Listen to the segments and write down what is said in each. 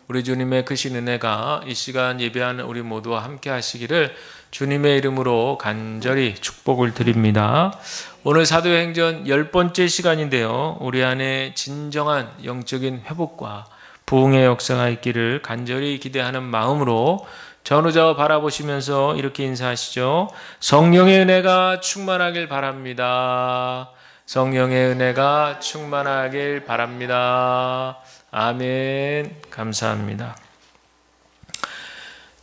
우리 주님의 크신 은혜가 이 시간 예배하는 우리 모두와 함께 하시기를 주님의 이름으로 간절히 축복을 드립니다. 오늘 사도행전 10번째 시간인데요. 우리 안에 진정한 영적인 회복과 부흥의 역사가 있기를 간절히 기대하는 마음으로 전후좌우 바라보시면서 이렇게 인사하시죠. 성령의 은혜가 충만하길 바랍니다. 성령의 은혜가 충만하길 바랍니다. 아멘. 감사합니다.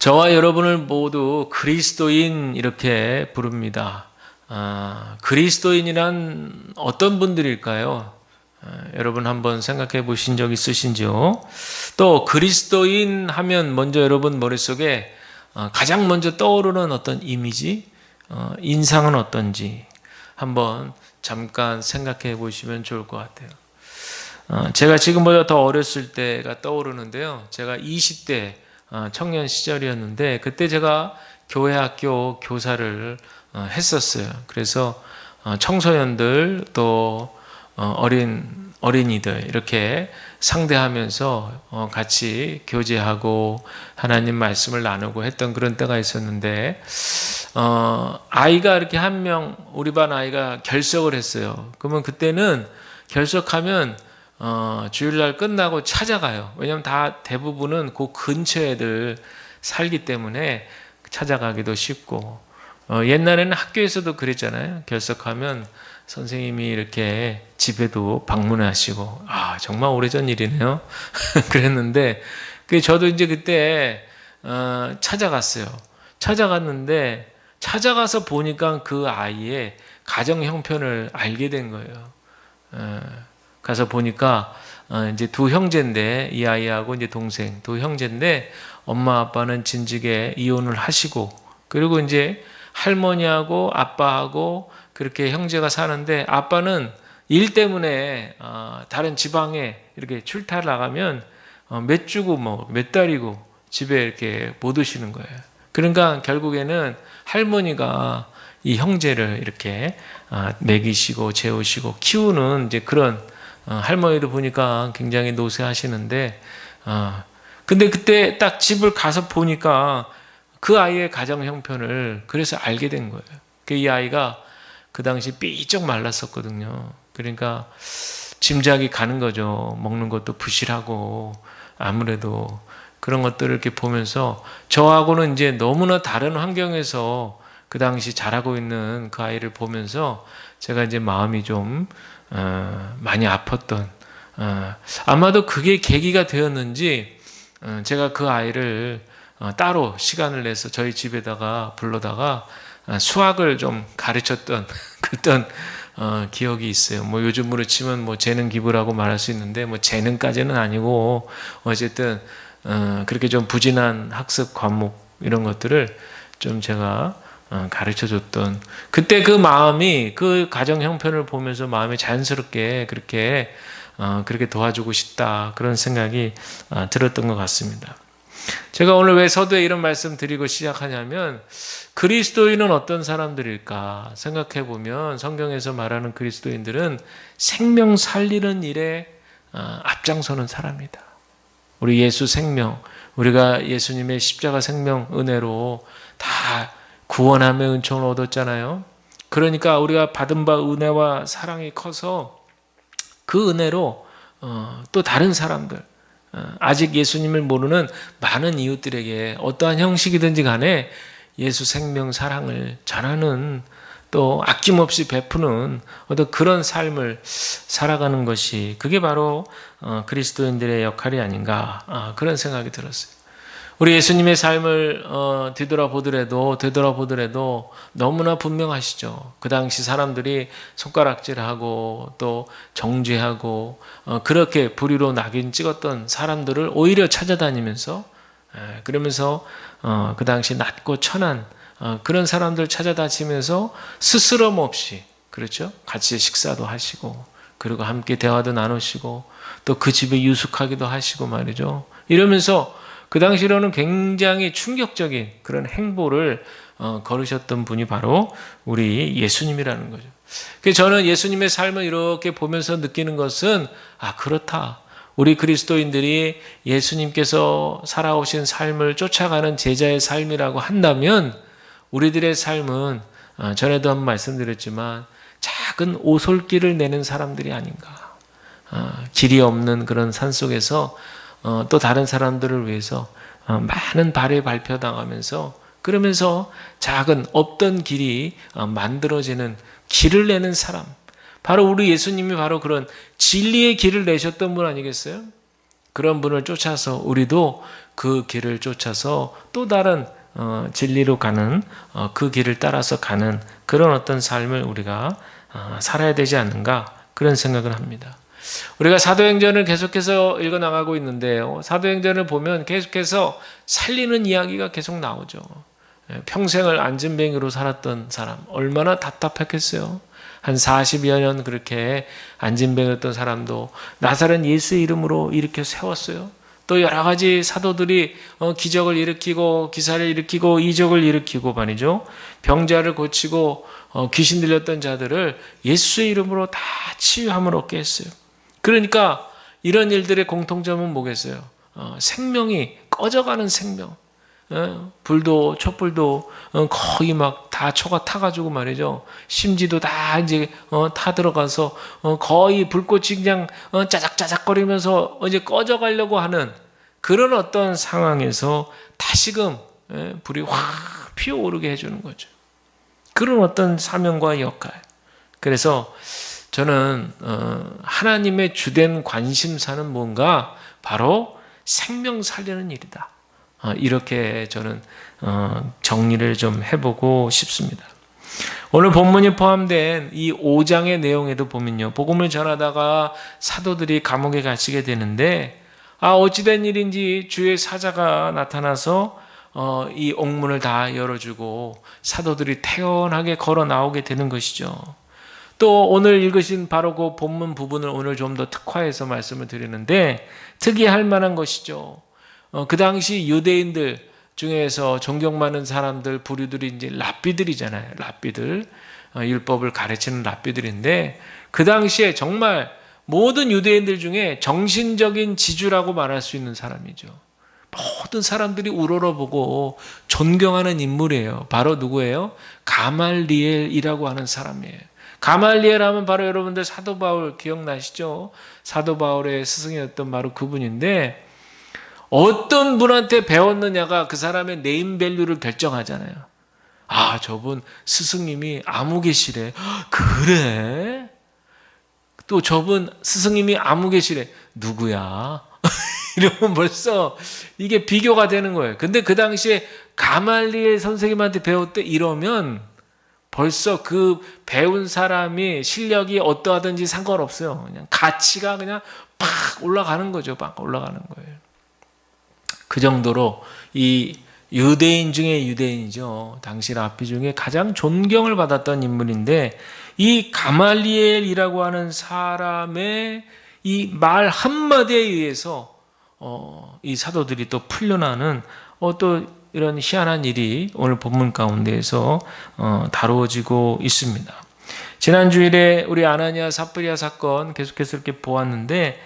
저와 여러분을 모두 그리스도인 이렇게 부릅니다. 그리스도인이란 어떤 분들일까요? 여러분 한번 생각해 보신 적 있으신지요? 또 그리스도인 하면 먼저 여러분 머릿속에 가장 먼저 떠오르는 어떤 이미지, 인상은 어떤지 한번 잠깐 생각해 보시면 좋을 것 같아요. 제가 지금보다 더 어렸을 때가 떠오르는데요. 제가 20대 청년 시절이었는데 그때 제가 교회 학교 교사를 했었어요. 그래서 청소년들 또 어린이들 이렇게 상대하면서 같이 교제하고 하나님 말씀을 나누고 했던 그런 때가 있었는데 아이가 이렇게 한 명 우리 반 아이가 결석을 했어요. 그러면 그때는 결석하면 주일날 끝나고 찾아가요. 왜냐하면 다 대부분은 그 근처 애들 살기 때문에 찾아가기도 쉽고 옛날에는 학교에서도 그랬잖아요. 결석하면 선생님이 이렇게 집에도 방문하시고 정말 오래전 일이네요. 그랬는데 저도 이제 그때 찾아갔어요. 찾아갔는데 찾아가서 보니까 그 아이의 가정 형편을 알게 된 거예요. 가서 보니까 이제 두 형제인데 이 아이하고 이제 동생 두 형제인데 엄마 아빠는 진즉에 이혼을 하시고 그리고 이제 할머니하고 아빠하고 그렇게 형제가 사는데 아빠는 일 때문에 다른 지방에 이렇게 출타를 나가면 몇 주고 몇 달이고 집에 이렇게 못 오시는 거예요. 그러니까 결국에는 할머니가 이 형제를 이렇게 먹이시고 재우시고 키우는 이제 그런 할머니도 보니까 굉장히 노쇠하시는데 근데 그때 딱 집을 가서 보니까 그 아이의 가정 형편을 그래서 알게 된 거예요. 이 아이가 그 당시 삐쩍 말랐었거든요. 그러니까 짐작이 가는 거죠. 먹는 것도 부실하고 아무래도 그런 것들을 이렇게 보면서 저하고는 이제 너무나 다른 환경에서 그 당시 자라고 있는 그 아이를 보면서 제가 이제 마음이 좀 많이 아팠던 아마도 그게 계기가 되었는지 제가 그 아이를 따로 시간을 내서 저희 집에다가 불러다가 수학을 좀 가르쳤던 그랬던 기억이 있어요. 요즘으로 치면 재능 기부라고 말할 수 있는데 재능까지는 아니고 어쨌든 그렇게 좀 부진한 학습 과목 이런 것들을 좀 제가 가르쳐줬던 그때 그 마음이 그 가정 형편을 보면서 마음이 자연스럽게 그렇게 도와주고 싶다 그런 생각이 들었던 것 같습니다. 제가 오늘 왜 서두에 이런 말씀 드리고 시작하냐면 그리스도인은 어떤 사람들일까 생각해 보면 성경에서 말하는 그리스도인들은 생명 살리는 일에 앞장서는 사람이다. 우리 예수 생명, 우리가 예수님의 십자가 생명 은혜로 다 구원함의 은총을 얻었잖아요. 그러니까 우리가 받은 바 은혜와 사랑이 커서 그 은혜로 또 다른 사람들 아직 예수님을 모르는 많은 이웃들에게 어떠한 형식이든지 간에 예수 생명 사랑을 전하는 또 아낌없이 베푸는 어떤 그런 삶을 살아가는 것이 그게 바로 그리스도인들의 역할이 아닌가 그런 생각이 들었어요. 우리 예수님의 삶을 되돌아보더라도 너무나 분명하시죠. 그 당시 사람들이 손가락질하고 또 정죄하고 그렇게 불의로 낙인 찍었던 사람들을 오히려 찾아다니면서 그러면서 그 당시 낮고 천한 그런 사람들 찾아다니면서 스스럼 없이 그렇죠? 같이 식사도 하시고 그리고 함께 대화도 나누시고 또 그 집에 유숙하기도 하시고 말이죠. 이러면서 그 당시로는 굉장히 충격적인 그런 행보를 걸으셨던 분이 바로 우리 예수님이라는 거죠. 그래서 저는 예수님의 삶을 이렇게 보면서 느끼는 것은 그렇다. 우리 그리스도인들이 예수님께서 살아오신 삶을 쫓아가는 제자의 삶이라고 한다면 우리들의 삶은 전에도 한번 말씀드렸지만 작은 오솔길을 내는 사람들이 아닌가. 길이 없는 그런 산속에서 또 다른 사람들을 위해서 많은 발에 밟혀당하면서 그러면서 작은 없던 길이 만들어지는 길을 내는 사람. 바로 우리 예수님이 바로 그런 진리의 길을 내셨던 분 아니겠어요? 그런 분을 쫓아서 우리도 그 길을 쫓아서 또 다른 진리로 가는 그 길을 따라서 가는 그런 어떤 삶을 우리가 살아야 되지 않는가 그런 생각을 합니다. 우리가 사도행전을 계속해서 읽어나가고 있는데요. 사도행전을 보면 계속해서 살리는 이야기가 계속 나오죠. 평생을 안진뱅이로 살았던 사람 얼마나 답답했겠어요. 한 40여 년 그렇게 안진뱅이였던 사람도 나사렛 예수의 이름으로 일으켜 세웠어요. 또 여러 가지 사도들이 기적을 일으키고 기사를 일으키고 이적을 일으키고 말이죠. 병자를 고치고 귀신 들렸던 자들을 예수의 이름으로 다 치유함을 얻게 했어요. 그러니까 이런 일들의 공통점은 뭐겠어요? 생명이 꺼져가는 생명. 불도 촛불도 거의 막 다 초가 타가지고 말이죠. 심지도 다 이제 타 들어가서 거의 불꽃이 그냥 짜작짜작거리면서 이제 꺼져가려고 하는 그런 어떤 상황에서 다시금 불이 확 피어오르게 해주는 거죠. 그런 어떤 사명과 역할. 그래서 저는 하나님의 주된 관심사는 뭔가 바로 생명 살리는 일이다. 이렇게 저는 정리를 좀 해보고 싶습니다. 오늘 본문이 포함된 이 5장의 내용에도 보면요. 복음을 전하다가 사도들이 감옥에 갇히게 되는데 어찌된 일인지 주의 사자가 나타나서 이 옥문을 다 열어주고 사도들이 태연하게 걸어 나오게 되는 것이죠. 또 오늘 읽으신 바로 그 본문 부분을 오늘 좀 더 특화해서 말씀을 드리는데 특이할 만한 것이죠. 그 당시 유대인들 중에서 존경 많은 사람들, 부류들이 이제 랍비들이잖아요. 랍비들. 율법을 가르치는 랍비들인데 그 당시에 정말 모든 유대인들 중에 정신적인 지주라고 말할 수 있는 사람이죠. 모든 사람들이 우러러보고 존경하는 인물이에요. 바로 누구예요? 가말리엘이라고 하는 사람이에요. 가말리엘 하면 바로 여러분들 사도 바울 기억나시죠? 사도 바울의 스승이었던 바로 그분인데 어떤 분한테 배웠느냐가 그 사람의 네임밸류를 결정하잖아요. 저분 스승님이 아무개시래. 그래? 또 저분 스승님이 아무개시래. 누구야? 이러면 벌써 이게 비교가 되는 거예요. 근데 그 당시에 가말리엘 선생님한테 배웠대 이러면 벌써 그 배운 사람이 실력이 어떠하든지 상관없어요. 그냥 가치가 그냥 팍 올라가는 거죠. 팍 올라가는 거예요. 그 정도로 이 유대인 중에 유대인이죠. 당시 랍비 중에 가장 존경을 받았던 인물인데 이 가말리엘이라고 하는 사람의 이 말 한마디에 의해서 이 사도들이 또 풀려나는 또 이런 희한한 일이 오늘 본문 가운데에서 다루어지고 있습니다. 지난 주일에 우리 아나니아 삽브리아 사건 계속해서 이렇게 보았는데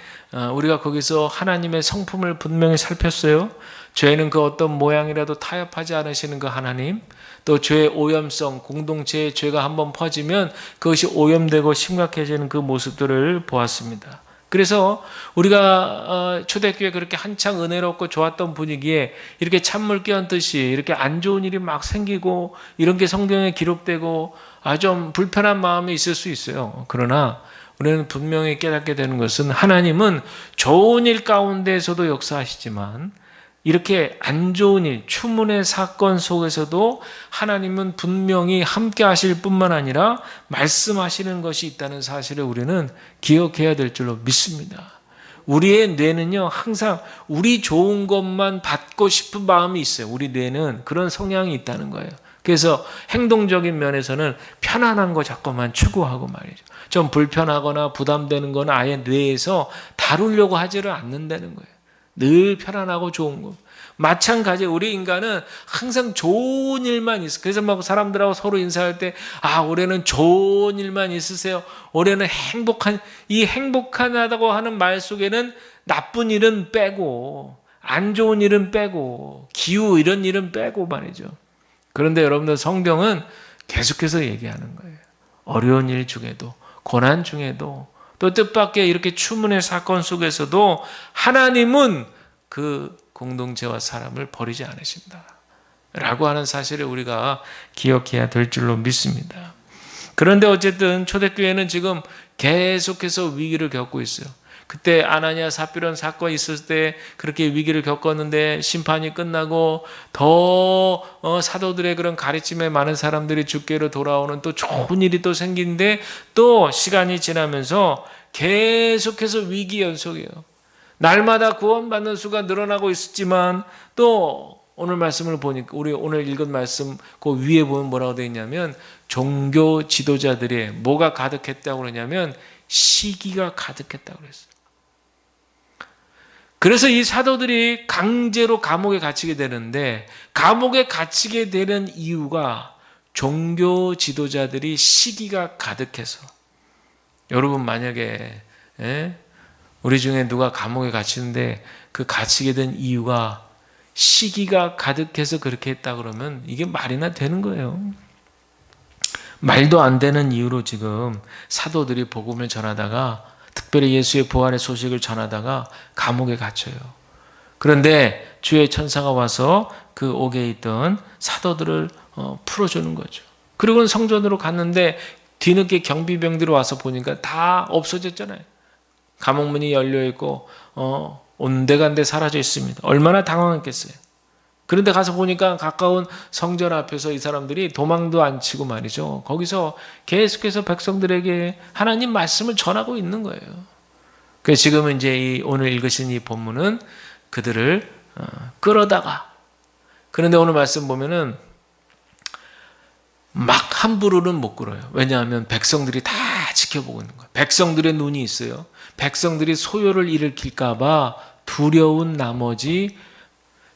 우리가 거기서 하나님의 성품을 분명히 살폈어요. 죄는 그 어떤 모양이라도 타협하지 않으시는 그 하나님, 또 죄의 오염성, 공동체의 죄가 한번 퍼지면 그것이 오염되고 심각해지는 그 모습들을 보았습니다. 그래서 우리가 초대교회 그렇게 한창 은혜롭고 좋았던 분위기에 이렇게 찬물 끼얹듯이 이렇게 안 좋은 일이 막 생기고 이런 게 성경에 기록되고 좀 불편한 마음이 있을 수 있어요. 그러나 우리는 분명히 깨닫게 되는 것은 하나님은 좋은 일 가운데에서도 역사하시지만 이렇게 안 좋은 일, 추문의 사건 속에서도 하나님은 분명히 함께 하실 뿐만 아니라 말씀하시는 것이 있다는 사실을 우리는 기억해야 될 줄로 믿습니다. 우리의 뇌는요, 항상 우리 좋은 것만 받고 싶은 마음이 있어요. 우리 뇌는 그런 성향이 있다는 거예요. 그래서 행동적인 면에서는 편안한 거 자꾸만 추구하고 말이죠. 좀 불편하거나 부담되는 거는 아예 뇌에서 다루려고 하지를 않는다는 거예요. 늘 편안하고 좋은 거. 마찬가지 우리 인간은 항상 좋은 일만 있어. 그래서 막 사람들하고 서로 인사할 때 올해는 좋은 일만 있으세요. 올해는 이 행복하다고 하는 말 속에는 나쁜 일은 빼고 안 좋은 일은 빼고 기후 이런 일은 빼고 말이죠. 그런데 여러분들 성경은 계속해서 얘기하는 거예요. 어려운 일 중에도 고난 중에도 또 뜻밖의 이렇게 추문의 사건 속에서도 하나님은 그 공동체와 사람을 버리지 않으신다 라고 하는 사실을 우리가 기억해야 될 줄로 믿습니다. 그런데 어쨌든 초대교회는 지금 계속해서 위기를 겪고 있어요. 그때 아나니아 삽비론 사건이 있을 때 그렇게 위기를 겪었는데 심판이 끝나고 더 사도들의 그런 가르침에 많은 사람들이 주께로 돌아오는 또 좋은 일이 또 생기는데 또 시간이 지나면서 계속해서 위기 연속이에요. 날마다 구원받는 수가 늘어나고 있었지만 또 오늘 말씀을 보니까 우리 오늘 읽은 말씀 그 위에 보면 뭐라고 되어 있냐면 종교 지도자들의 뭐가 가득했다고 그러냐면 시기가 가득했다고 그랬어요. 그래서 이 사도들이 강제로 감옥에 gat히게 되는데 감옥에 갇히게 되는 이유가 종교 지도자들이 시기가 가득해서. 여러분 만약에 우리 중에 누가 감옥에 갇히는데 그 갇히게 된 이유가 시기가 가득해서 그렇게 했다 그러면 이게 말이나 되는 거예요. 말도 안 되는 이유로 지금 사도들이 복음을 전하다가 특별히 예수의 부활의 소식을 전하다가 감옥에 갇혀요. 그런데 주의 천사가 와서 그 옥에 있던 사도들을 풀어주는 거죠. 그리고 성전으로 갔는데 뒤늦게 경비병들이 와서 보니까 다 없어졌잖아요. 감옥문이 열려있고 온데간데 사라져 있습니다. 얼마나 당황했겠어요. 그런데 가서 보니까 가까운 성전 앞에서 이 사람들이 도망도 안 치고 말이죠. 거기서 계속해서 백성들에게 하나님 말씀을 전하고 있는 거예요. 그래서 지금은 이제 오늘 읽으신 이 본문은 그들을 끌어다가, 그런데 오늘 말씀 보면은 막 함부로는 못 끌어요. 왜냐하면 백성들이 다 지켜보고 있는 거예요. 백성들의 눈이 있어요. 백성들이 소요를 일으킬까 봐 두려운 나머지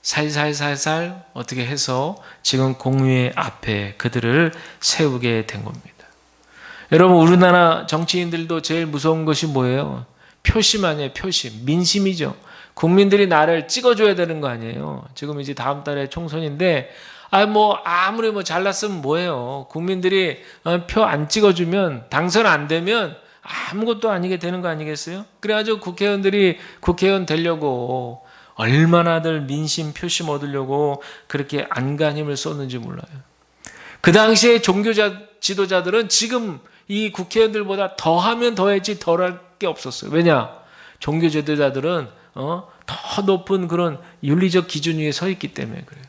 살살살살 어떻게 해서 지금 공회 앞에 그들을 세우게 된 겁니다. 여러분 우리나라 정치인들도 제일 무서운 것이 뭐예요? 표심 아니에요. 표심. 민심이죠. 국민들이 나를 찍어줘야 되는 거 아니에요. 지금 이제 다음 달에 총선인데 아무리 잘났으면 뭐예요. 국민들이 표 안 찍어주면 당선 안 되면 아무것도 아니게 되는 거 아니겠어요? 그래가지고 국회의원 되려고 얼마나들 민심 표심 얻으려고 그렇게 안간힘을 쏟는지 몰라요. 그 당시에 종교자 지도자들은 지금 이 국회의원들보다 더하면 더했지 덜할 게 없었어요. 왜냐? 종교 지도자들은 더 높은 그런 윤리적 기준 위에 서 있기 때문에 그래요.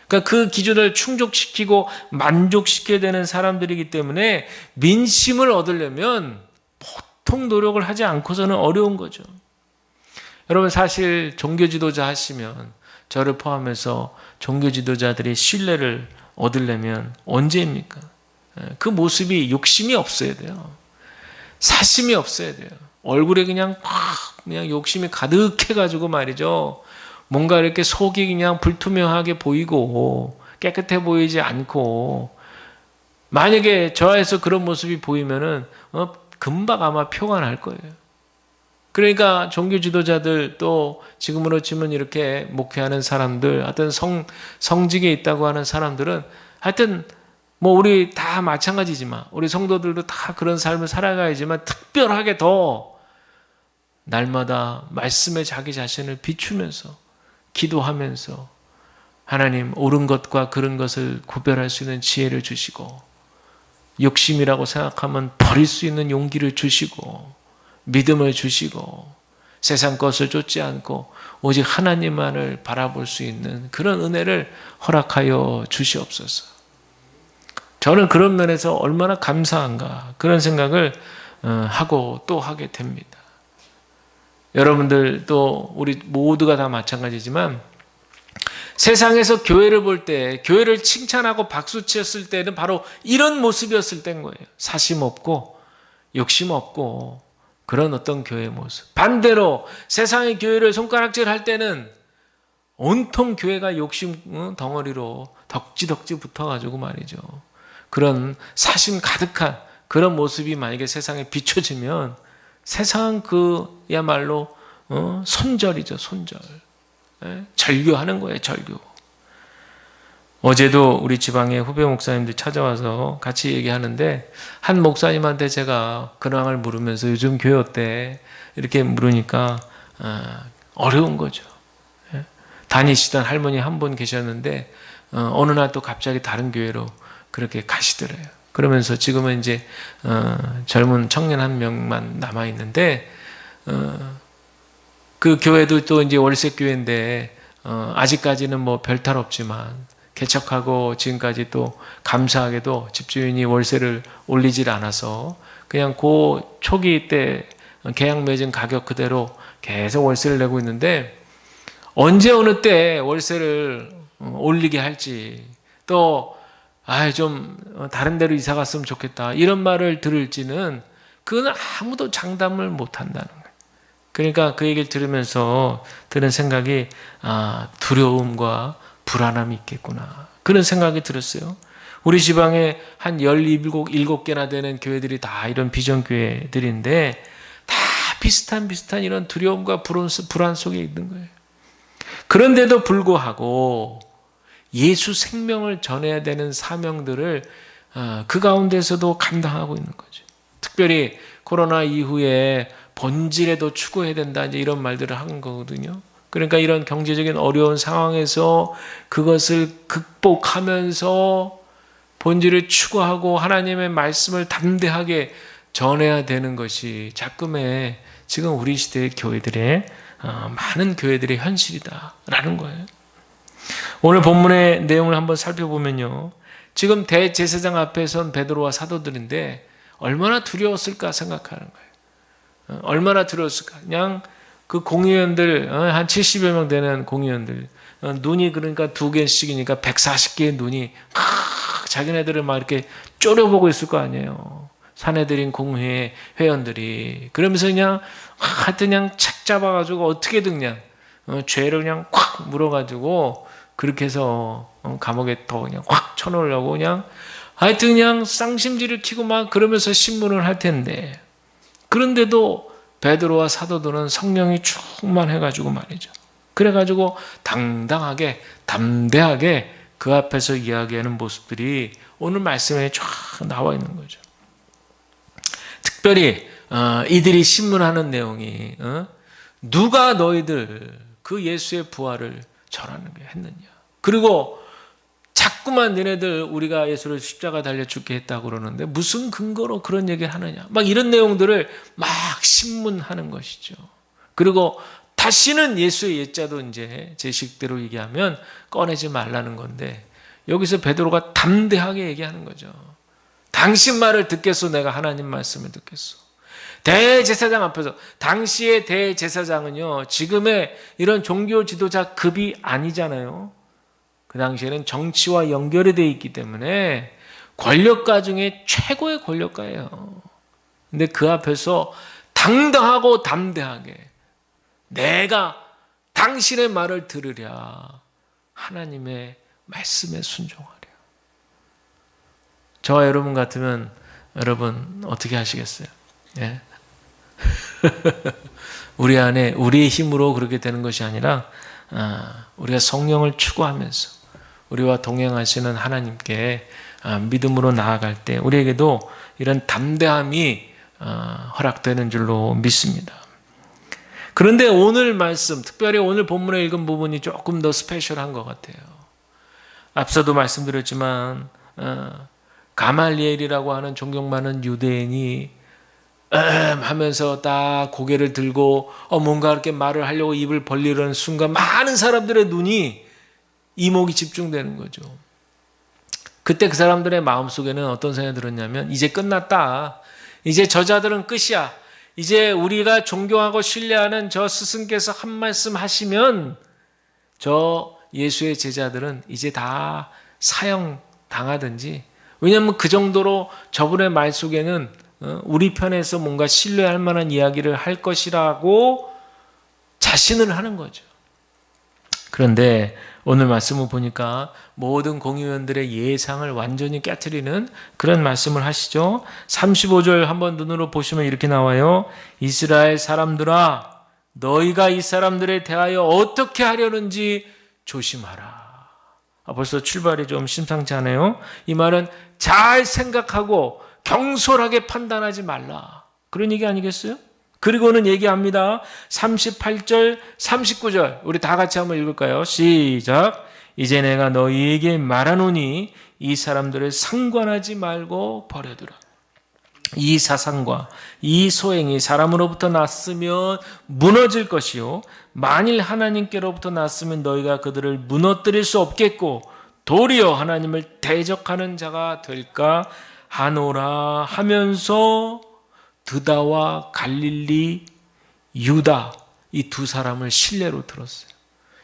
그러니까 그 기준을 충족시키고 만족시켜야 되는 사람들이기 때문에 민심을 얻으려면 보통 노력을 하지 않고서는 어려운 거죠. 여러분 사실 종교 지도자 하시면 저를 포함해서 종교 지도자들이 신뢰를 얻으려면 언제입니까? 그 모습이 욕심이 없어야 돼요. 사심이 없어야 돼요. 얼굴에 그냥 욕심이 가득해가지고 말이죠. 뭔가 이렇게 속이 그냥 불투명하게 보이고 깨끗해 보이지 않고, 만약에 저 안에서 그런 모습이 보이면은 금방 아마 표가 날 거예요. 그러니까 종교 지도자들 또 지금으로 치면 이렇게 목회하는 사람들, 하여튼 성직에 있다고 하는 사람들은 하여튼 우리 다 마찬가지지만 우리 성도들도 다 그런 삶을 살아가야지만 특별하게 더 날마다 말씀에 자기 자신을 비추면서 기도하면서 하나님 옳은 것과 그른 것을 구별할 수 있는 지혜를 주시고, 욕심이라고 생각하면 버릴 수 있는 용기를 주시고, 믿음을 주시고, 세상 것을 쫓지 않고 오직 하나님만을 바라볼 수 있는 그런 은혜를 허락하여 주시옵소서. 저는 그런 면에서 얼마나 감사한가 그런 생각을 하고 또 하게 됩니다. 여러분들 또 우리 모두가 다 마찬가지지만 세상에서 교회를 볼 때, 교회를 칭찬하고 박수치었을 때는 바로 이런 모습이었을 때인 거예요. 사심 없고 욕심 없고 그런 어떤 교회의 모습. 반대로 세상의 교회를 손가락질 할 때는 온통 교회가 욕심 덩어리로 덕지덕지 붙어가지고 말이죠. 그런 사심 가득한 그런 모습이 만약에 세상에 비춰지면 세상은 그야말로 손절이죠, 손절. 절교하는 거예요, 절교. 어제도 우리 지방의 후배 목사님들 찾아와서 같이 얘기하는데 한 목사님한테 제가 근황을 물으면서 요즘 교회 어때? 이렇게 물으니까 어려운 거죠. 다니시던 할머니 한 분 계셨는데 어느 날 또 갑자기 다른 교회로 그렇게 가시더래요. 그러면서 지금은 이제 젊은 청년 한 명만 남아 있는데 그 교회도 또 이제 월세 교회인데 아직까지는 뭐 별탈 없지만 개척하고 지금까지 또 감사하게도 집주인이 월세를 올리질 않아서 그냥 그 초기 때 계약 맺은 가격 그대로 계속 월세를 내고 있는데 언제 어느 때 월세를 올리게 할지 또 좀 다른 데로 이사 갔으면 좋겠다 이런 말을 들을지는 그건 아무도 장담을 못 한다는 거예요. 그러니까 그 얘기를 들으면서 드는 생각이 두려움과 불안함이 있겠구나 그런 생각이 들었어요. 우리 지방에 한 17개나 되는 교회들이 다 이런 비전 교회들인데 다 비슷한 이런 두려움과 불안 속에 있는 거예요. 그런데도 불구하고 예수 생명을 전해야 되는 사명들을 그 가운데서도 감당하고 있는 거죠. 특별히 코로나 이후에 본질에도 추구해야 된다 이제 이런 말들을 한 거거든요. 그러니까 이런 경제적인 어려운 상황에서 그것을 극복하면서 본질을 추구하고 하나님의 말씀을 담대하게 전해야 되는 것이 자꾸의 지금 우리 시대의 교회들의 많은 교회들의 현실이다라는 거예요. 오늘 본문의 내용을 한번 살펴보면요. 지금 대제사장 앞에 선 베드로와 사도들인데 얼마나 두려웠을까 생각하는 거예요. 얼마나 두려웠을까. 그냥 그 공의원들 한 70여 명 되는 공의원들 눈이 그러니까 2개씩이니까 140개의 눈이 막 자기네들을 막 이렇게 쪼려보고 있을 거 아니에요. 사내들인 공회 회원들이 그러면서 그냥 하여튼 그냥 책 잡아가지고 어떻게든 그냥 죄를 그냥 콱 물어가지고 그렇게 해서 감옥에 더 그냥 확 쳐놓으려고 그냥 하여튼 그냥 쌍심지를 키고 막 그러면서 신문을 할 텐데 그런데도 베드로와 사도들은 성령이 충만해가지고 말이죠. 그래가지고 당당하게 담대하게 그 앞에서 이야기하는 모습들이 오늘 말씀에 쫙 나와 있는 거죠. 특별히 이들이 신문하는 내용이 누가 너희들 그 예수의 부활을 전하는 게 했느냐. 그리고 자꾸만 너네들 우리가 예수를 십자가 달려 죽게 했다고 그러는데 무슨 근거로 그런 얘기를 하느냐. 막 이런 내용들을 막 신문하는 것이죠. 그리고 다시는 예수의 옛자도 이제 제 식대로 얘기하면 꺼내지 말라는 건데 여기서 베드로가 담대하게 얘기하는 거죠. 당신 말을 듣겠소. 내가 하나님 말씀을 듣겠소. 대제사장 앞에서 당시의 대제사장은요 지금의 이런 종교 지도자 급이 아니잖아요. 그 당시에는 정치와 연결이 되어 있기 때문에 권력가 중에 최고의 권력가예요. 근데 그 앞에서 당당하고 담대하게 내가 당신의 말을 들으랴. 하나님의 말씀에 순종하랴. 저와 여러분 같으면 여러분 어떻게 하시겠어요? 예? 우리 안에 우리의 힘으로 그렇게 되는 것이 아니라 우리가 성령을 추구하면서 우리와 동행하시는 하나님께 믿음으로 나아갈 때 우리에게도 이런 담대함이 허락되는 줄로 믿습니다. 그런데 오늘 말씀, 특별히 오늘 본문에 읽은 부분이 조금 더 스페셜한 것 같아요. 앞서도 말씀드렸지만 가말리엘이라고 하는 존경 많은 유대인이 하면서 딱 고개를 들고 뭔가 이렇게 말을 하려고 입을 벌리는 순간 많은 사람들의 눈이 이목이 집중되는 거죠. 그때 그 사람들의 마음속에는 어떤 생각이 들었냐면 이제 끝났다. 이제 저자들은 끝이야. 이제 우리가 존경하고 신뢰하는 저 스승께서 한 말씀 하시면 저 예수의 제자들은 이제 다 사형 당하든지 왜냐하면 그 정도로 저분의 말 속에는 우리 편에서 뭔가 신뢰할 만한 이야기를 할 것이라고 자신을 하는 거죠. 그런데 오늘 말씀을 보니까 모든 공의원들의 예상을 완전히 깨트리는 그런 말씀을 하시죠. 35절 한번 눈으로 보시면 이렇게 나와요. 이스라엘 사람들아, 너희가 이 사람들에 대하여 어떻게 하려는지 조심하라. 벌써 출발이 좀 심상치 않아요. 이 말은 잘 생각하고 경솔하게 판단하지 말라, 그런 얘기 아니겠어요? 그리고는 얘기합니다. 38절, 39절 우리 다 같이 한번 읽을까요? 시작. 이제 내가 너희에게 말하노니 이 사람들을 상관하지 말고 버려두라. 이 사상과 이 소행이 사람으로부터 났으면 무너질 것이요, 만일 하나님께로부터 났으면 너희가 그들을 무너뜨릴 수 없겠고 도리어 하나님을 대적하는 자가 될까 하노라 하면서 드다와 갈릴리, 유다 이 두 사람을 신뢰로 들었어요.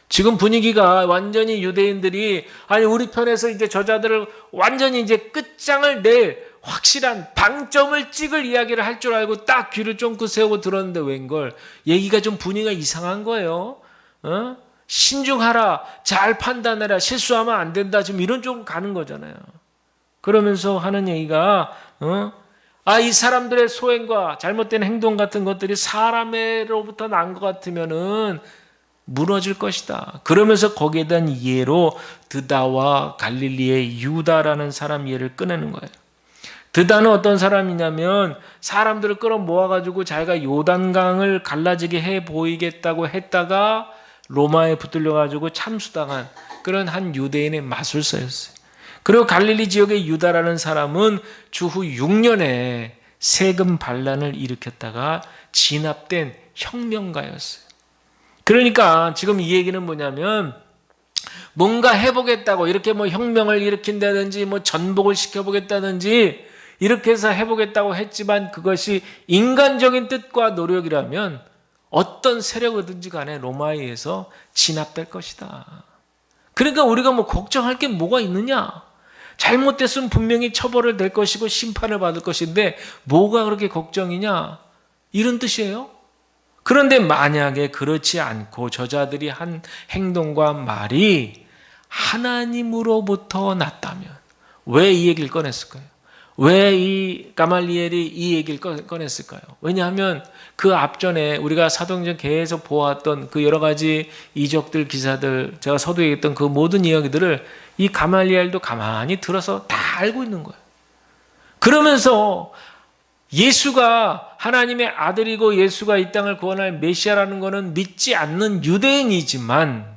지금 분위기가 완전히 유대인들이 아니 우리 편에서 이제 저자들을 완전히 이제 끝장을 낼 확실한 방점을 찍을 이야기를 할 줄 알고 딱 귀를 쫑긋 세우고 들었는데 웬걸 얘기가 좀 분위기가 이상한 거예요. 신중하라, 잘 판단해라, 실수하면 안 된다, 지금 이런 쪽으로 가는 거잖아요. 그러면서 하는 얘기가 이 사람들의 소행과 잘못된 행동 같은 것들이 사람으로부터 난 것 같으면은 무너질 것이다. 그러면서 거기에 대한 예로 드다와 갈릴리의 유다라는 사람 예를 꺼내는 거예요. 드다는 어떤 사람이냐면 사람들을 끌어모아가지고 자기가 요단강을 갈라지게 해 보이겠다고 했다가 로마에 붙들려가지고 참수당한 그런 한 유대인의 마술사였어요. 그리고 갈릴리 지역의 유다라는 사람은 주후 6년에 세금 반란을 일으켰다가 진압된 혁명가였어요. 그러니까 지금 이 얘기는 뭐냐면 뭔가 해보겠다고 이렇게 뭐 혁명을 일으킨다든지 뭐 전복을 시켜보겠다든지 이렇게 해서 해보겠다고 했지만 그것이 인간적인 뜻과 노력이라면 어떤 세력이든지 간에 로마에 의해서 진압될 것이다. 그러니까 우리가 뭐 걱정할 게 뭐가 있느냐? 잘못됐으면 분명히 처벌을 될 것이고 심판을 받을 것인데 뭐가 그렇게 걱정이냐? 이런 뜻이에요. 그런데 만약에 그렇지 않고 저자들이 한 행동과 말이 하나님으로부터 났다면 왜 이 얘기를 꺼냈을까요? 왜 이 가말리엘이 이 얘기를 꺼냈을까요? 왜냐하면 그 앞전에 우리가 사도행전 계속 보았던 그 여러 가지 이적들, 기사들, 제가 서두에 했던 그 모든 이야기들을 이 가말리엘도 가만히 들어서 다 알고 있는 거예요. 그러면서 예수가 하나님의 아들이고 예수가 이 땅을 구원할 메시아라는 것은 믿지 않는 유대인이지만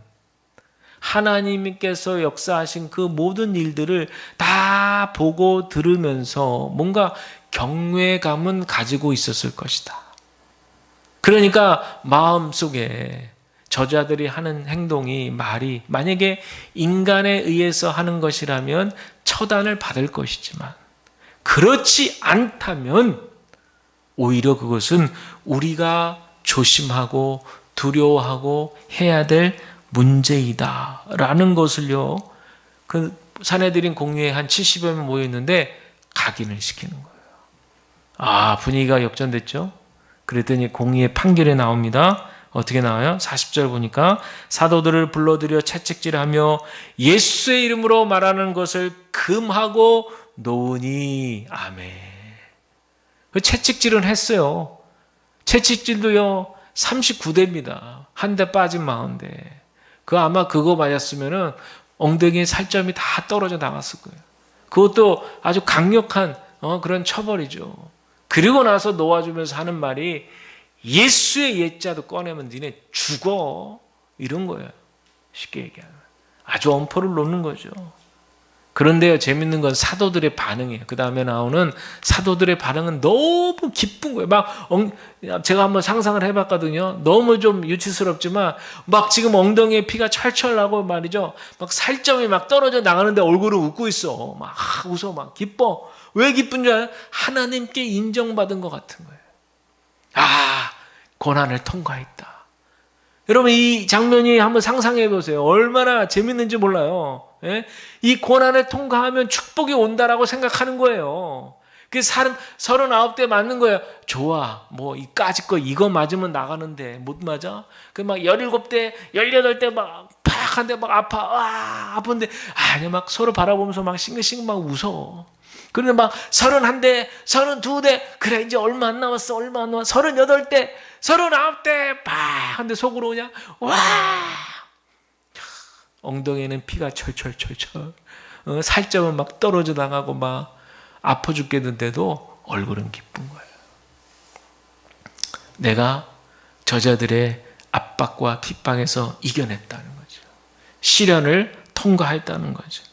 하나님께서 역사하신 그 모든 일들을 다 보고 들으면서 뭔가 경외감은 가지고 있었을 것이다. 그러니까 마음속에 저자들이 하는 행동이, 말이 만약에 인간에 의해서 하는 것이라면 처단을 받을 것이지만 그렇지 않다면 오히려 그것은 우리가 조심하고 두려워하고 해야 될 문제이다라는 것을요, 그 사내들인 공회에 한 70여 명 모여 있는데 각인을 시키는 거예요. 분위기가 역전됐죠. 그랬더니 공의의 판결에 나옵니다. 어떻게 나와요? 40절 보니까 사도들을 불러들여 채찍질하며 예수의 이름으로 말하는 것을 금하고 놓으니 아멘. 그 채찍질은 했어요. 채찍질도요 39대입니다. 한 대 빠진 40대. 그 아마 그거 맞았으면은 엉덩이에 살점이 다 떨어져 나갔을 거예요. 그것도 아주 강력한 그런 처벌이죠. 그리고 나서 놓아주면서 하는 말이 예수의 예자도 꺼내면 니네 죽어, 이런 거예요. 쉽게 얘기하면 아주 엄포를 놓는 거죠. 그런데요, 재밌는 건 사도들의 반응이에요. 그 다음에 나오는 사도들의 반응은 너무 기쁜 거예요. 제가 한번 상상을 해봤거든요. 너무 좀 유치스럽지만 막 지금 엉덩이에 피가 철철 나고 말이죠. 막 살점이 막 떨어져 나가는데 얼굴을 웃고 있어. 막 웃어, 막 기뻐. 왜 기쁜 줄 알아요? 하나님께 인정받은 것 같은 거예요. 고난을 통과했다. 여러분, 이 장면이 한번 상상해 보세요. 얼마나 재밌는지 몰라요. 이 고난을 통과하면 축복이 온다라고 생각하는 거예요. 그 사람 39대 맞는 거예요. 좋아. 뭐 이까짓 거 이거 맞으면 나가는데 못 맞아? 그 막 17대, 18대 막 팍 한데 막 아파. 와, 아픈데 아니 막 서로 바라보면서 막 싱글싱글 막 웃어. 그런데 막 31대, 32대 그래 이제 얼마 안 남았어. 얼마 안 남았어. 38대, 39대 팍 한데 속으로 그냥 와. 엉덩이에는 피가 철철철철. 살점은 막 떨어져 나가고 막 아파 죽겠는데도 얼굴은 기쁜 거예요. 내가 저자들의 압박과 핍박에서 이겨냈다는 거죠. 시련을 통과했다는 거죠.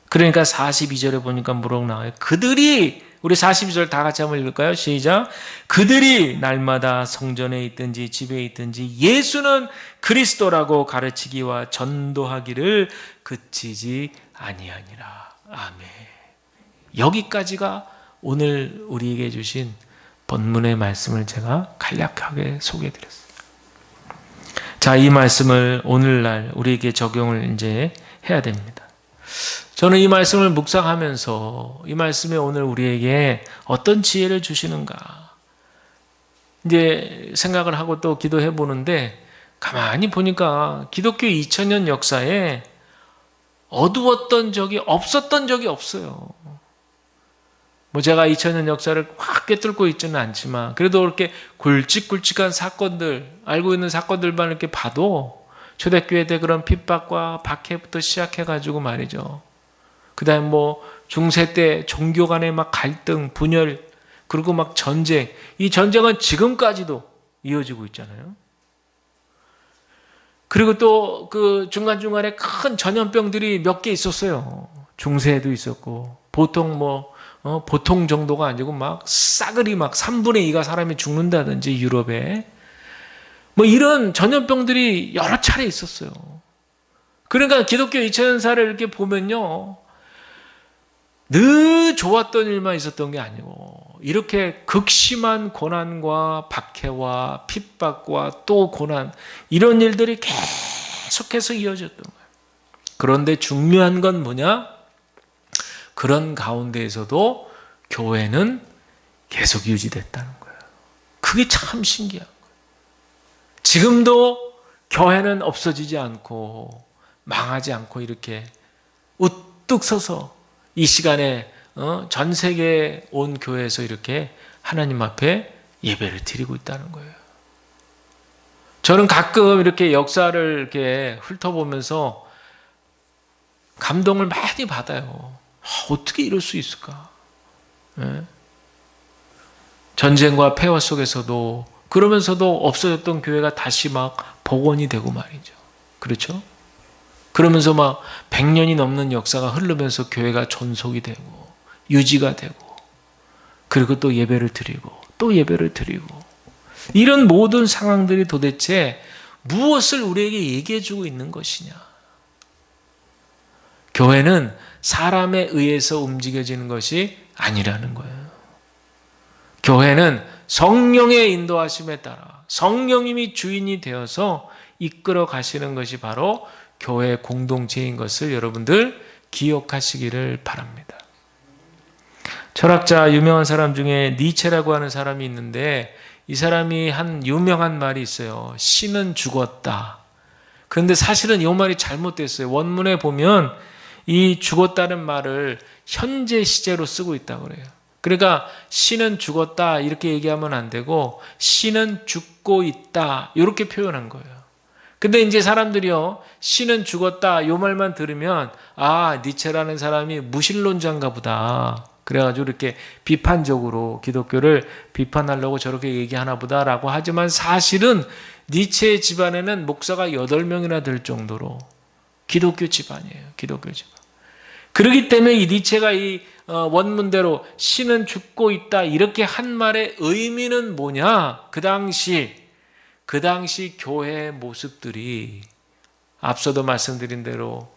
그러니까 42절에 보니까 뭐라고 나와요? 그들이, 우리 42절 다 같이 한번 읽을까요? 시작. 그들이 날마다 성전에 있든지 집에 있든지 예수는 그리스도라고 가르치기와 전도하기를 그치지 아니하니라. 아멘. 여기까지가 오늘 우리에게 주신 본문의 말씀을 제가 간략하게 소개해드렸습니다. 자, 이 말씀을 오늘날 우리에게 적용을 이제 해야 됩니다. 저는 이 말씀을 묵상하면서 이 말씀에 오늘 우리에게 어떤 지혜를 주시는가 이제 생각을 하고 또 기도해 보는데, 가만히 보니까 기독교 2000년 역사에 어두웠던 적이 없었던 적이 없어요. 뭐 제가 2000년 역사를 확 꿰뚫고 있지는 않지만 그래도 그렇게 굵직굵직한 사건들, 알고 있는 사건들만 이렇게 봐도 초대교회 때 그런 핍박과 박해부터 시작해가지고 말이죠. 그 다음에 뭐 중세 때 종교 간의 막 갈등, 분열, 그리고 막 전쟁. 이 전쟁은 지금까지도 이어지고 있잖아요. 그리고 또 그 중간중간에 큰 전염병들이 몇 개 있었어요. 중세에도 있었고, 보통 보통 정도가 아니고 막 싸그리 막 3분의 2가 사람이 죽는다든지 유럽에. 뭐 이런 전염병들이 여러 차례 있었어요. 그러니까 기독교 2000년사를 이렇게 보면요. 늘 좋았던 일만 있었던 게 아니고 이렇게 극심한 고난과 박해와 핍박과 또 고난 이런 일들이 계속해서 이어졌던 거예요. 그런데 중요한 건 뭐냐? 그런 가운데에서도 교회는 계속 유지됐다는 거예요. 그게 참 신기한 거예요. 지금도 교회는 없어지지 않고 망하지 않고 이렇게 우뚝 서서 이 시간에 전 세계에 온 교회에서 이렇게 하나님 앞에 예배를 드리고 있다는 거예요. 저는 가끔 이렇게 역사를 이렇게 훑어보면서 감동을 많이 받아요. 어떻게 이럴 수 있을까? 전쟁과 폐허 속에서도 그러면서도 없어졌던 교회가 다시 막 복원이 되고 말이죠. 그렇죠? 그러면서 막 100년이 넘는 역사가 흐르면서 교회가 존속이 되고 유지가 되고 그리고 또 예배를 드리고 또 예배를 드리고 이런 모든 상황들이 도대체 무엇을 우리에게 얘기해 주고 있는 것이냐? 교회는 사람에 의해서 움직여지는 것이 아니라는 거예요. 교회는 성령의 인도하심에 따라 성령님이 주인이 되어서 이끌어 가시는 것이 바로 교회 공동체인 것을 여러분들 기억하시기를 바랍니다. 철학자 유명한 사람 중에 니체라고 하는 사람이 있는데 이 사람이 한 유명한 말이 있어요. 신은 죽었다. 그런데 사실은 이 말이 잘못됐어요. 원문에 보면 이 죽었다는 말을 현재 시제로 쓰고 있다고 그래요. 그러니까 신은 죽었다 이렇게 얘기하면 안 되고 신은 죽고 있다 이렇게 표현한 거예요. 근데 이제 사람들이요, 신은 죽었다 이 말만 들으면 아, 니체라는 사람이 무신론자인가 보다. 그래가지고 이렇게 비판적으로 기독교를 비판하려고 저렇게 얘기하나 보다라고 하지만 사실은 니체의 집안에는 목사가 8명이나 될 정도로 기독교 집안이에요. 기독교 집안. 그렇기 때문에 이 니체가 이 원문대로 신은 죽고 있다 이렇게 한 말의 의미는 뭐냐? 그 당시 교회의 모습들이 앞서도 말씀드린 대로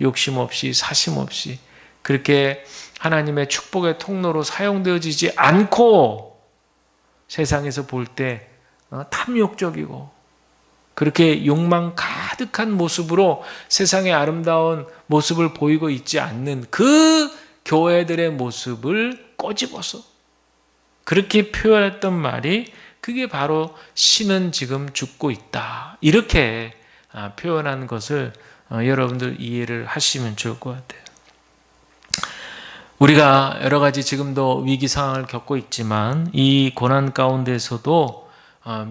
욕심 없이 사심 없이 그렇게 하나님의 축복의 통로로 사용되어지지 않고 세상에서 볼 때 탐욕적이고 그렇게 욕망 가득한 모습으로 세상의 아름다운 모습을 보이고 있지 않는 그 교회들의 모습을 꼬집어서 그렇게 표현했던 말이 그게 바로 신은 지금 죽고 있다. 이렇게 표현한 것을 여러분들 이해를 하시면 좋을 것 같아요. 우리가 여러 가지 지금도 위기 상황을 겪고 있지만 이 고난 가운데서도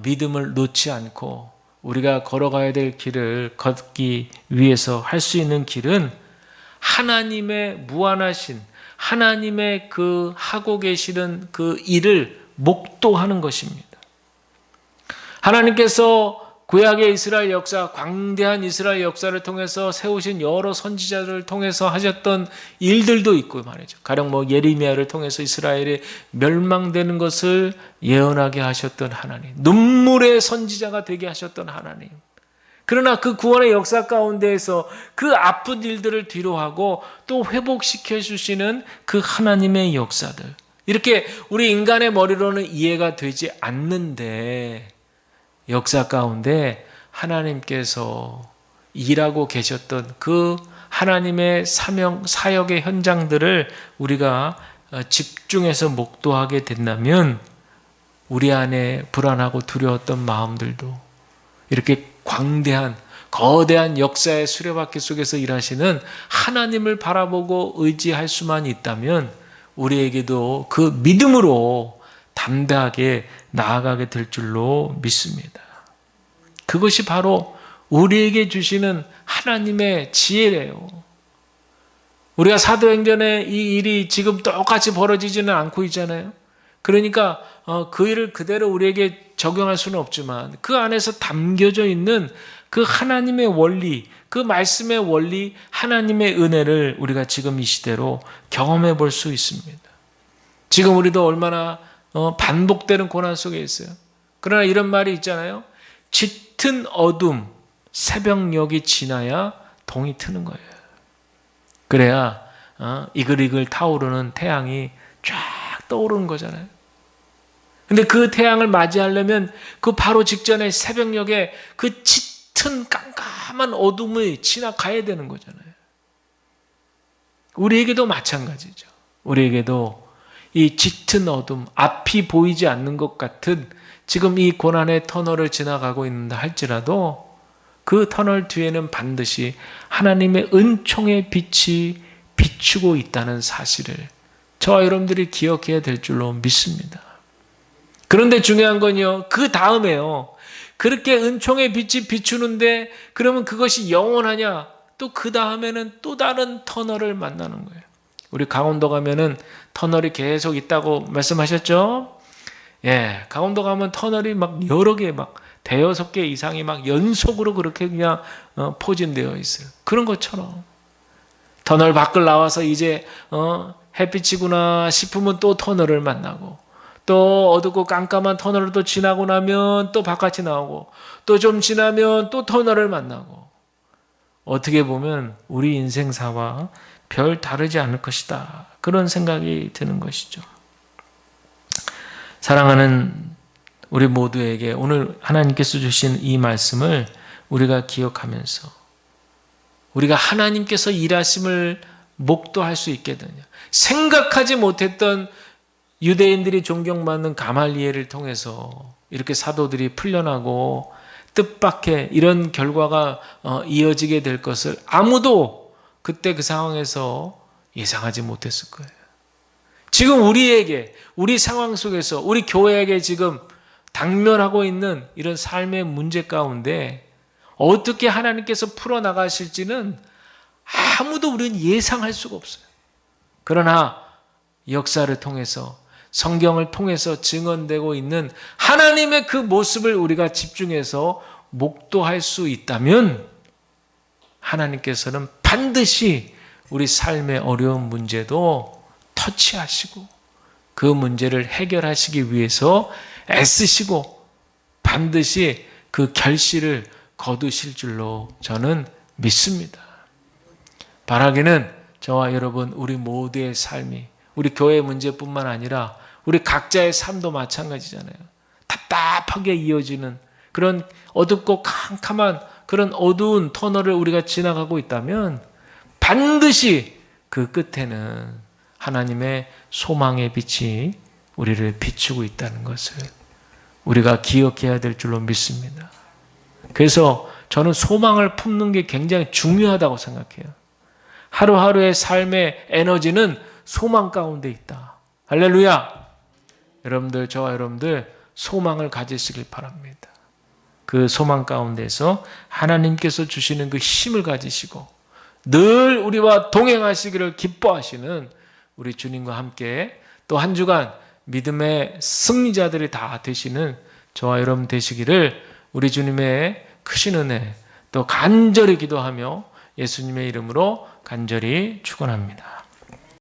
믿음을 놓지 않고 우리가 걸어가야 될 길을 걷기 위해서 할 수 있는 길은 하나님의 무한하신 하나님의 그 하고 계시는 그 일을 목도하는 것입니다. 하나님께서 구약의 이스라엘 역사, 광대한 이스라엘 역사를 통해서 세우신 여러 선지자들을 통해서 하셨던 일들도 있고 말이죠. 가령 예레미야를 통해서 이스라엘이 멸망되는 것을 예언하게 하셨던 하나님, 눈물의 선지자가 되게 하셨던 하나님. 그러나 그 구원의 역사 가운데에서 그 아픈 일들을 뒤로하고 또 회복시켜 주시는 그 하나님의 역사들. 이렇게 우리 인간의 머리로는 이해가 되지 않는데 역사 가운데 하나님께서 일하고 계셨던 그 하나님의 사역의 현장들을 우리가 집중해서 목도하게 된다면 우리 안에 불안하고 두려웠던 마음들도 이렇게 광대한 거대한 역사의 수레바퀴 속에서 일하시는 하나님을 바라보고 의지할 수만 있다면 우리에게도 그 믿음으로 담대하게 나아가게 될 줄로 믿습니다. 그것이 바로 우리에게 주시는 하나님의 지혜래요. 우리가 사도행전에 이 일이 지금 똑같이 벌어지지는 않고 있잖아요. 그러니까 그 일을 그대로 우리에게 적용할 수는 없지만 그 안에서 담겨져 있는 그 하나님의 원리, 그 말씀의 원리, 하나님의 은혜를 우리가 지금 이 시대로 경험해 볼 수 있습니다. 지금 우리도 얼마나 반복되는 고난 속에 있어요. 그러나 이런 말이 있잖아요. 짙은 어둠, 새벽녘이 지나야 동이 트는 거예요. 그래야 이글이글 타오르는 태양이 쫙 떠오르는 거잖아요. 근데 그 태양을 맞이하려면 그 바로 직전에 새벽녘에 그 짙은 깜깜한 어둠을 지나가야 되는 거잖아요. 우리에게도 마찬가지죠. 우리에게도 이 짙은 어둠, 앞이 보이지 않는 것 같은 지금 이 고난의 터널을 지나가고 있는다 할지라도 그 터널 뒤에는 반드시 하나님의 은총의 빛이 비추고 있다는 사실을 저와 여러분들이 기억해야 될 줄로 믿습니다. 그런데 중요한 건요, 그 다음에요. 그렇게 은총의 빛이 비추는데 그러면 그것이 영원하냐? 또 그 다음에는 또 다른 터널을 만나는 거예요. 우리 강원도 가면은 터널이 계속 있다고 말씀하셨죠? 예, 강원도 가면 터널이 막 여러 개, 막 대여섯 개 이상이 막 연속으로 그렇게 그냥 포진되어 있어요. 그런 것처럼 터널 밖을 나와서 이제 햇빛이구나 싶으면 또 터널을 만나고 또 어둡고 깜깜한 터널을 또 지나고 나면 또 바깥이 나오고 또 좀 지나면 또 터널을 만나고 어떻게 보면 우리 인생사와 별 다르지 않을 것이다. 그런 생각이 드는 것이죠. 사랑하는 우리 모두에게 오늘 하나님께서 주신 이 말씀을 우리가 기억하면서 우리가 하나님께서 일하심을 목도할 수 있게 되냐. 생각하지 못했던 유대인들이 존경받는 가말리엘을 통해서 이렇게 사도들이 풀려나고 뜻밖의 이런 결과가 이어지게 될 것을 아무도 그때 그 상황에서 예상하지 못했을 거예요. 지금 우리에게, 우리 상황 속에서 우리 교회에게 지금 당면하고 있는 이런 삶의 문제 가운데 어떻게 하나님께서 풀어나가실지는 아무도 우리는 예상할 수가 없어요. 그러나 역사를 통해서 성경을 통해서 증언되고 있는 하나님의 그 모습을 우리가 집중해서 목도할 수 있다면 하나님께서는 반드시 우리 삶의 어려운 문제도 터치하시고 그 문제를 해결하시기 위해서 애쓰시고 반드시 그 결실을 거두실 줄로 저는 믿습니다. 바라기는 저와 여러분 우리 모두의 삶이 우리 교회 문제뿐만 아니라 우리 각자의 삶도 마찬가지잖아요. 답답하게 이어지는 그런 어둡고 캄캄한 그런 어두운 터널을 우리가 지나가고 있다면 반드시 그 끝에는 하나님의 소망의 빛이 우리를 비추고 있다는 것을 우리가 기억해야 될 줄로 믿습니다. 그래서 저는 소망을 품는 게 굉장히 중요하다고 생각해요. 하루하루의 삶의 에너지는 소망 가운데 있다. 할렐루야! 여러분들, 저와 여러분들 소망을 가지시길 바랍니다. 그 소망 가운데서 하나님께서 주시는 그 힘을 가지시고 늘 우리와 동행하시기를 기뻐하시는 우리 주님과 함께 또 한 주간 믿음의 승리자들이 다 되시는 저와 여러분 되시기를 우리 주님의 크신 은혜 또 간절히 기도하며 예수님의 이름으로 간절히 축원합니다.